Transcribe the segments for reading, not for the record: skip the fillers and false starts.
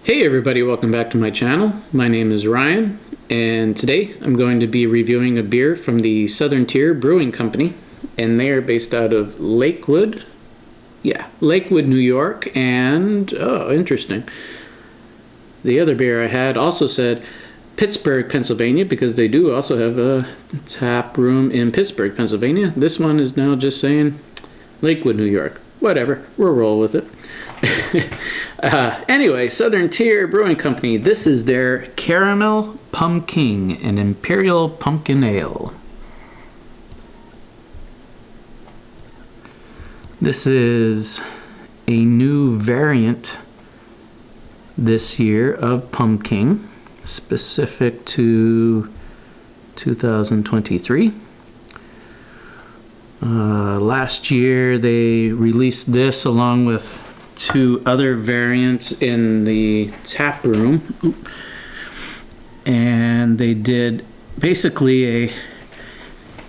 Hey everybody, welcome back to my channel. My name is Ryan, and today I'm going to be reviewing a beer from the Southern Tier Brewing Company, and they are based out of Lakewood, New York, and, oh, interesting. The other beer I had also said Pittsburgh, Pennsylvania, because they do also have a tap room in Pittsburgh, Pennsylvania. This one is now just saying Lakewood, New York. Whatever, we'll roll with it. Anyway, Southern Tier Brewing Company. This is their Caramel Pumking, an Imperial Pumpkin Ale. This is a new variant this year of Pumpking, specific to 2023. Last year they released this along with two other variants in the tap room, and they did basically a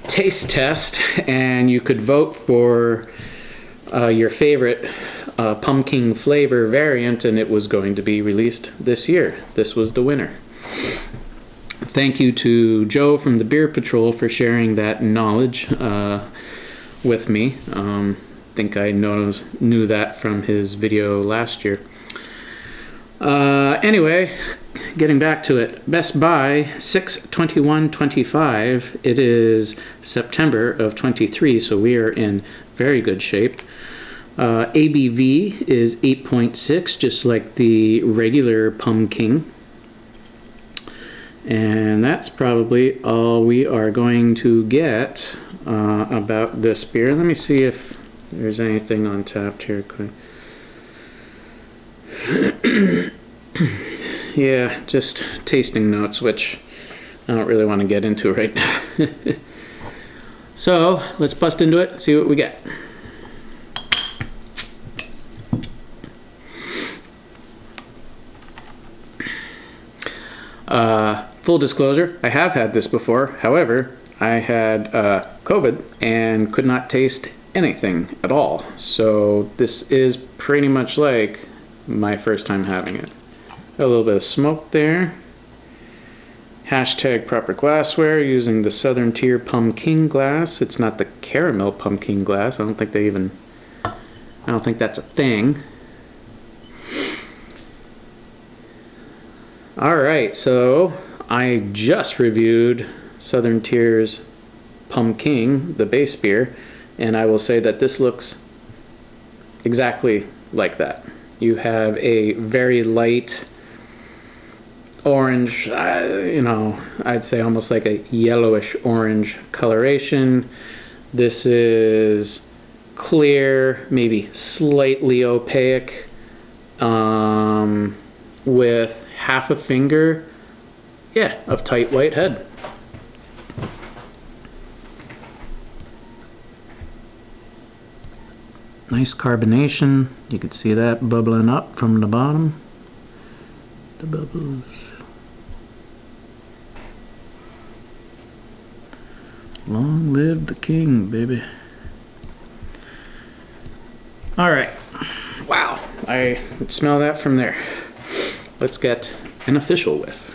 taste test, and you could vote for your favorite pumpkin flavor variant, and it was going to be released this year. This was the winner. Thank you to Joe from the Beer Patrol for sharing that knowledge with me. I think I knew that from his video last year. Anyway, getting back to it. Best by 6/21/25. It is September of 23, so we are in very good shape. ABV is 8.6, just like the regular Pumpkin. And that's probably all we are going to get about this beer. Let me see if there's anything on tap here quick. Yeah, just tasting notes, which I don't really want to get into right now. So let's bust into it, see what we get. Full disclosure, I have had this before. However, I had COVID and could not taste anything at all. So this is pretty much like my first time having it. A little bit of smoke there. Hashtag proper glassware using the Southern Tier Pumpkin glass. It's not the Caramel Pumpking glass. I don't think that's a thing. Alright, so I just reviewed Southern Tier's Pumpkin, the base beer, and I will say that this looks exactly like that. You have a very light orange, I'd say almost like a yellowish orange coloration. This is clear, maybe slightly opaque, with half a finger, of tight white head. Nice carbonation. You can see that bubbling up from the bottom. The bubbles. Long live the king, baby. All right. Wow. I smell that from there. Let's get an official whiff.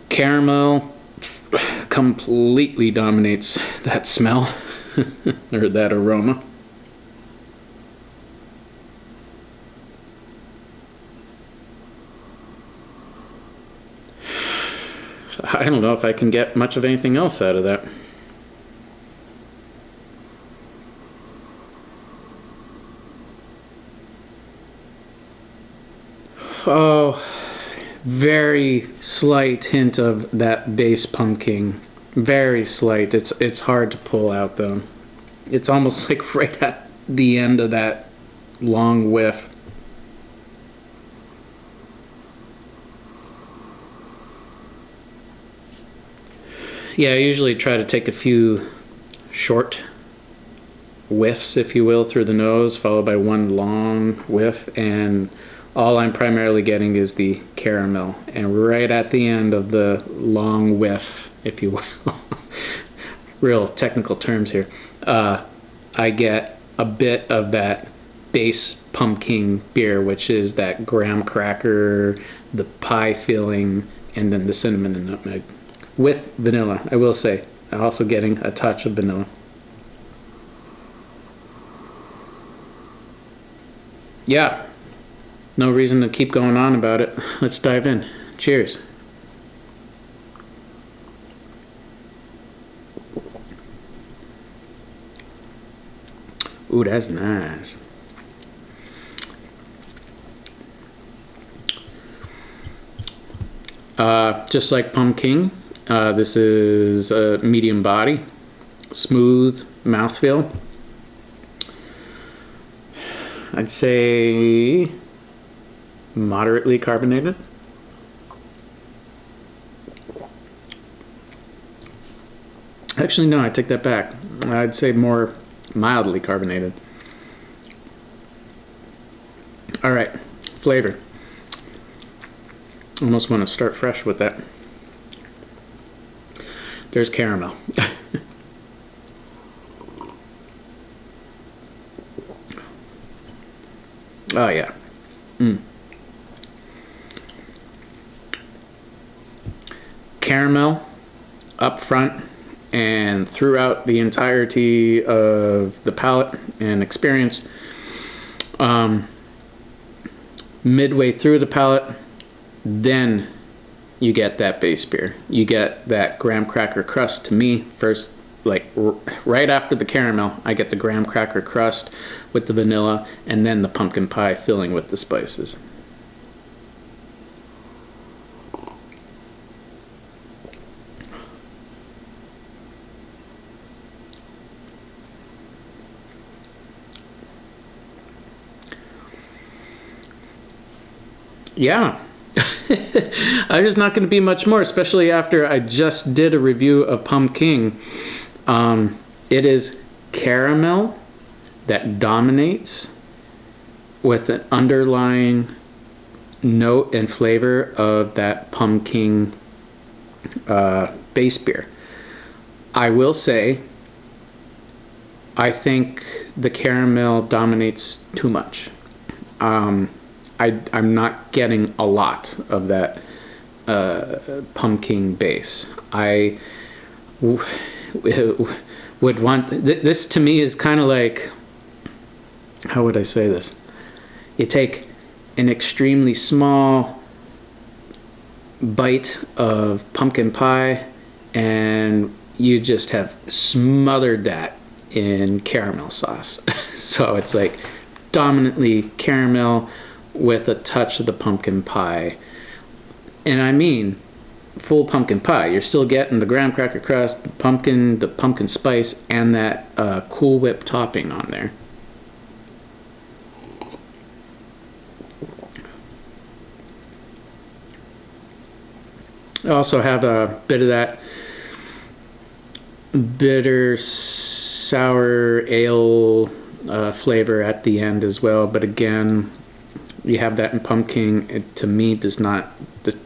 Caramel completely dominates that smell or that aroma. I don't know if I can get much of anything else out of that. Oh, very slight hint of that base pumpkin. Very slight. It's hard to pull out though. It's almost like right at the end of that long whiff. Yeah, I usually try to take a few short whiffs, if you will, through the nose, followed by one long whiff, and all I'm primarily getting is the caramel. And right at the end of the long whiff, if you will, real technical terms here, I get a bit of that base pumpkin beer, which is that graham cracker, the pie filling, and then the cinnamon and nutmeg with vanilla. I will say, I'm also getting a touch of vanilla. Yeah, no reason to keep going on about it. Let's dive in. Cheers. Ooh, that's nice. Just like Pumpkin, this is a medium body, smooth mouthfeel. I'd say moderately carbonated. Actually, no, I take that back. I'd say more mildly carbonated. All right, flavor. Almost want to start fresh with that. There's caramel. Oh yeah. Caramel up front and throughout the entirety of the palate and experience. Midway through the palate, then you get that base beer. You get that graham cracker crust. To me, first, like right after the caramel, I get the graham cracker crust with the vanilla, and then the pumpkin pie filling with the spices. Yeah. There's not going to be much more, especially after I just did a review of Pumpkin. It is caramel that dominates with an underlying note and flavor of that pumpkin base beer. I will say, I think the caramel dominates too much. I'm not getting a lot of that pumpkin base. I would want this. To me is kind of like, how would I say this? You take an extremely small bite of pumpkin pie and you just have smothered that in caramel sauce. So it's like dominantly caramel with a touch of the pumpkin pie. And I mean full pumpkin pie. You're still getting the graham cracker crust, the pumpkin spice, and that Cool Whip topping on there. I also have a bit of that bitter sour ale flavor at the end as well, but again, you have that in pumpkin. It, to me, does not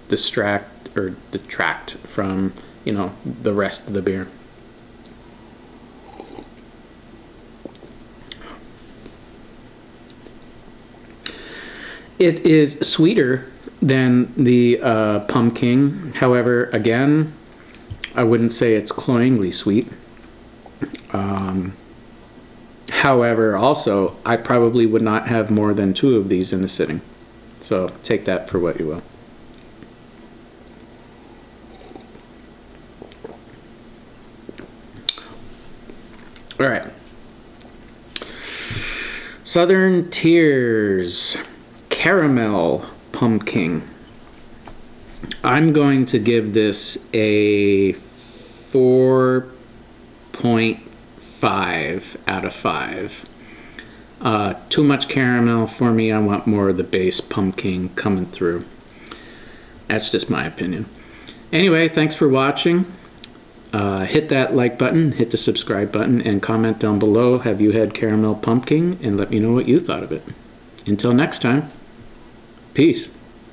distract or detract from, you know, the rest of the beer. It is sweeter than the pumpkin. However, again, I wouldn't say it's cloyingly sweet. However, also, I probably would not have more than 2 of these in a sitting. So take that for what you will. All right. Southern Tier's Caramel Pumking. I'm going to give this a 4.5 out of 5. Too much caramel for me. I want more of the base pumpkin coming through. That's just my opinion. Anyway, thanks for watching. Hit that like button, hit the subscribe button, and comment down below, have you had Caramel Pumking, and let me know what you thought of it. Until next time, peace.